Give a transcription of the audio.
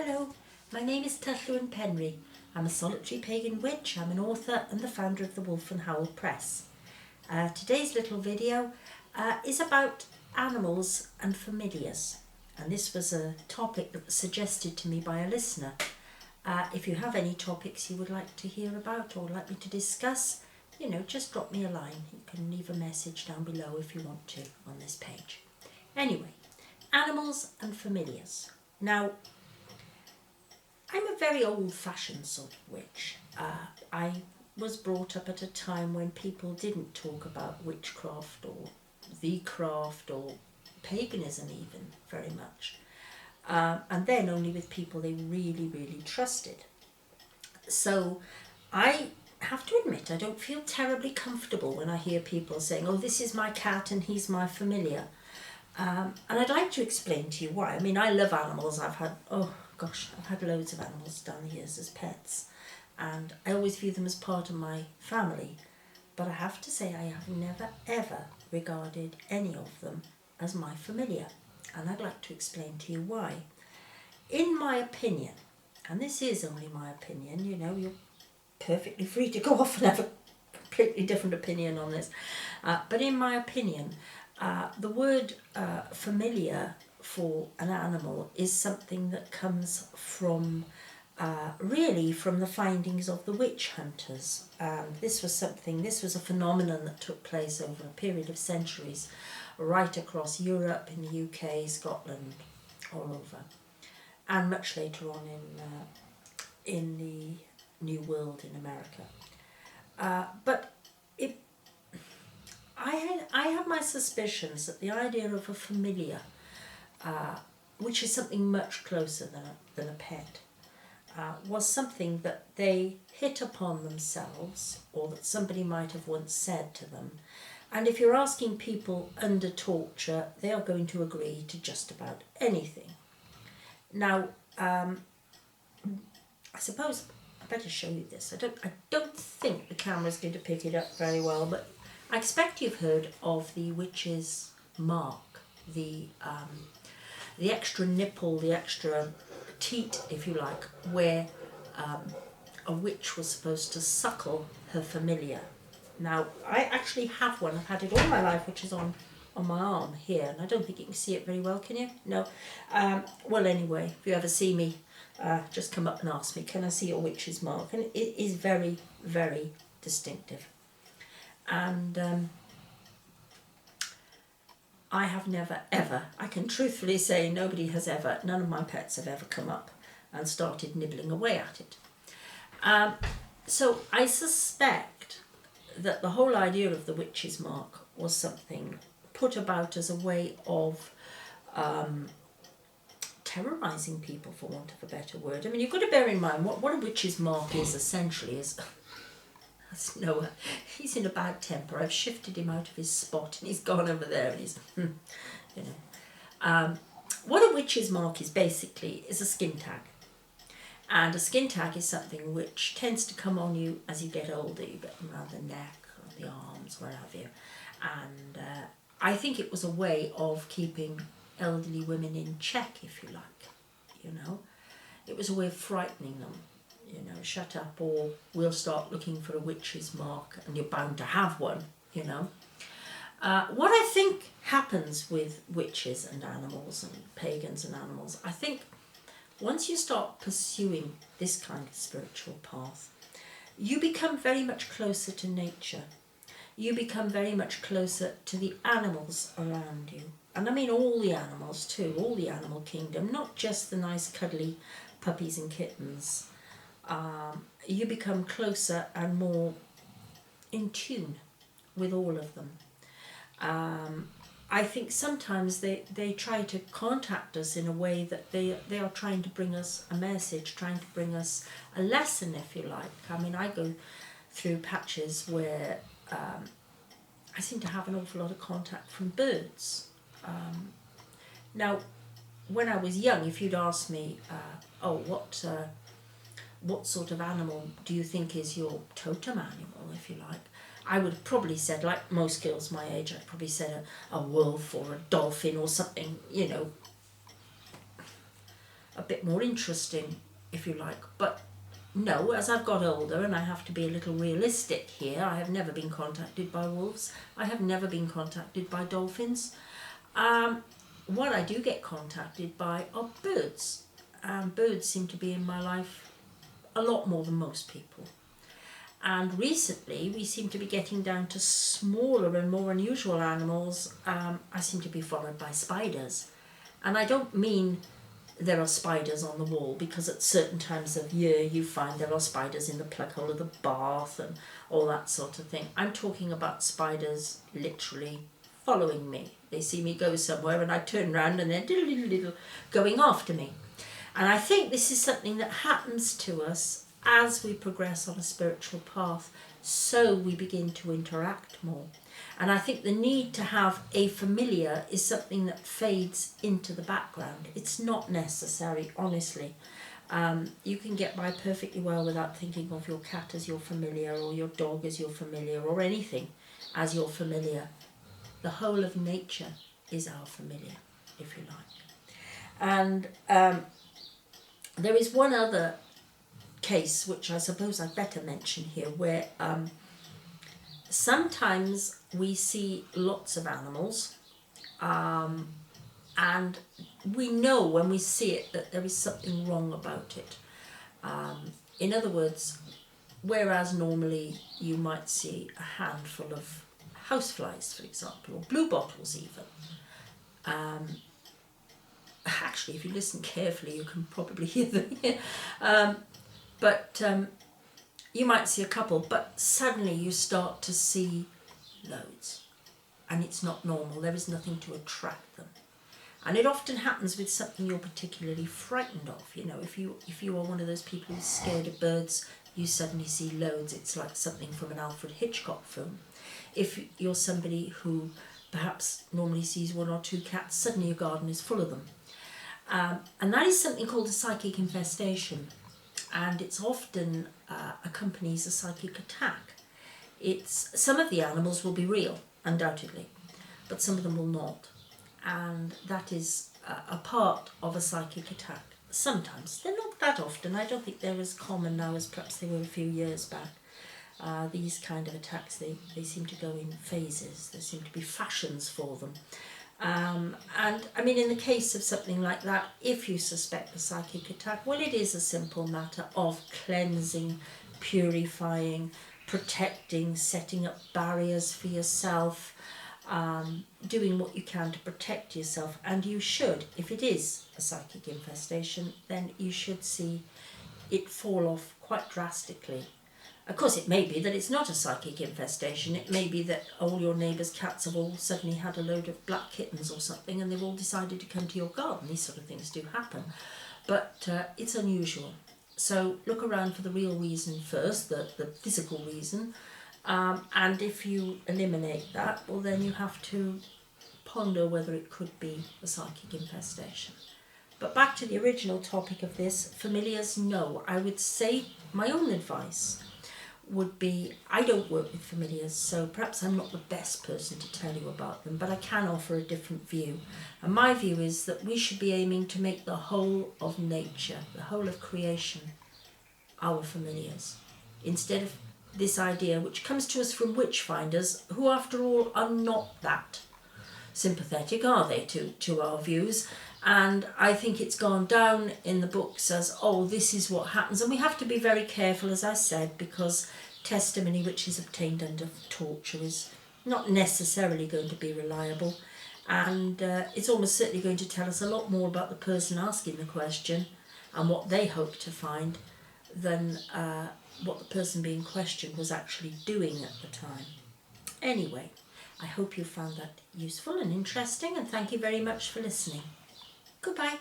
Hello, my name is Tylluan. I'm a solitary pagan witch. I'm an author and the founder of the Wolf and Howl Press. Today's little video is about animals and familiars, and this was a topic that was suggested to me by a listener. If you have any topics you would like to hear about or like me to discuss, just drop me a line. You can leave a message down below if you want to on this page. Anyway, animals and familiars. Now, I'm a very old-fashioned sort of witch. I was brought up at a time when people didn't talk about witchcraft or the craft or paganism even very much. And then only with people they really, really trusted. So I have to admit, I don't feel terribly comfortable when I hear people saying, oh, this is my cat and he's my familiar. And I'd like to explain to you why. I mean, I love animals. I've had loads of animals down the years as pets. And I always view them as part of my family. But I have to say I have never, ever regarded any of them as my familiar. And I'd like to explain to you why. In my opinion, and this is only my opinion, you're perfectly free to go off and have a completely different opinion on this. But in my opinion, the word familiar for an animal is something that comes from really from the findings of the witch hunters. This was a phenomenon that took place over a period of centuries right across Europe, in the UK, Scotland, all over, and much later on in the New World in America. But I have my suspicions that the idea of a familiar, which is something much closer than a pet, was something that they hit upon themselves, or that somebody might have once said to them. And if you're asking people under torture, they are going to agree to just about anything. Now, I suppose I better show you this. I don't think the camera's going to pick it up very well, but I expect you've heard of the witch's mark, the extra nipple, the extra teat, if you like, where a witch was supposed to suckle her familiar. Now, I actually have one. I've had it all my life, which is on my arm here, and I don't think you can see it very well, can you? No. Well, anyway, if you ever see me, just come up and ask me, can I see your witch's mark? And it is very, very distinctive. And I have never, ever, I can truthfully say none of my pets have ever come up and started nibbling away at it. So I suspect that the whole idea of the witch's mark was something put about as a way of terrorising people, for want of a better word. I mean, you've got to bear in mind what a witch's mark is essentially is... Noah, he's in a bad temper. I've shifted him out of his spot and he's gone over there and he's, what a witch's mark is basically is a skin tag. And a skin tag is something which tends to come on you as you get older. You get them around the neck or the arms, where have you. And I think it was a way of keeping elderly women in check, if you like, It was a way of frightening them. Shut up, or we'll start looking for a witch's mark and you're bound to have one, What I think happens with witches and animals and pagans and animals, I think once you start pursuing this kind of spiritual path, you become very much closer to nature. You become very much closer to the animals around you. And I mean all the animals too, all the animal kingdom, not just the nice cuddly puppies and kittens. You become closer and more in tune with all of them. I think sometimes they try to contact us in a way that they are trying to bring us a message, trying to bring us a lesson, if you like. I mean, I go through patches where I seem to have an awful lot of contact from birds. Now, when I was young, if you'd asked me, what sort of animal do you think is your totem animal, if you like, I would have probably said, like most girls my age, I'd probably said a wolf or a dolphin or something, a bit more interesting, if you like. But no, as I've got older, and I have to be a little realistic here, I have never been contacted by wolves. I have never been contacted by dolphins. What I do get contacted by are birds. Birds seem to be in my life a lot more than most people. And recently we seem to be getting down to smaller and more unusual animals. I seem to be followed by spiders. And I don't mean there are spiders on the wall, because at certain times of year you find there are spiders in the plug hole of the bath and all that sort of thing. I'm talking about spiders literally following me. They see me go somewhere and I turn around and they're diddle going after me. And I think this is something that happens to us as we progress on a spiritual path, so we begin to interact more. And I think the need to have a familiar is something that fades into the background. It's not necessary, honestly. You can get by perfectly well without thinking of your cat as your familiar, or your dog as your familiar, or anything as your familiar. The whole of nature is our familiar, if you like. And there is one other case, which I suppose I'd better mention here, where sometimes we see lots of animals, and we know when we see it that there is something wrong about it. In other words, whereas normally you might see a handful of houseflies, for example, or bluebottles even. Actually, if you listen carefully, you can probably hear them. But you might see a couple, but suddenly you start to see loads, and it's not normal. There is nothing to attract them, and it often happens with something you're particularly frightened of. You know, if you are one of those people who's scared of birds, you suddenly see loads. It's like something from an Alfred Hitchcock film. If you're somebody who perhaps normally sees one or two cats, suddenly your garden is full of them, and that is something called a psychic infestation. And it's often accompanies a psychic attack. Some of the animals will be real, undoubtedly, but some of them will not. And that is a part of a psychic attack. Sometimes. They're not that often. I don't think they're as common now as perhaps they were a few years back. These kind of attacks, they seem to go in phases. There seem to be fashions for them. And I mean, in the case of something like that, if you suspect a psychic attack, well, it is a simple matter of cleansing, purifying, protecting, setting up barriers for yourself, doing what you can to protect yourself. And you should, if it is a psychic infestation, then you should see it fall off quite drastically. Of course, it may be that it's not a psychic infestation. It may be that all your neighbours' cats have all suddenly had a load of black kittens or something, and they've all decided to come to your garden. These sort of things do happen. But it's unusual. So look around for the real reason first, the physical reason. And if you eliminate that, well, then you have to ponder whether it could be a psychic infestation. But back to the original topic of this, familiars, no. I would say my own advice would be, I don't work with familiars, so perhaps I'm not the best person to tell you about them, but I can offer a different view. And my view is that we should be aiming to make the whole of nature, the whole of creation, our familiars, instead of this idea which comes to us from witchfinders, who after all are not that sympathetic, are they, to our views? And I think it's gone down in the books as, oh, this is what happens. And we have to be very careful, as I said, because testimony which is obtained under torture is not necessarily going to be reliable. And it's almost certainly going to tell us a lot more about the person asking the question and what they hope to find than what the person being questioned was actually doing at the time. Anyway, I hope you found that useful and interesting, and thank you very much for listening. Goodbye.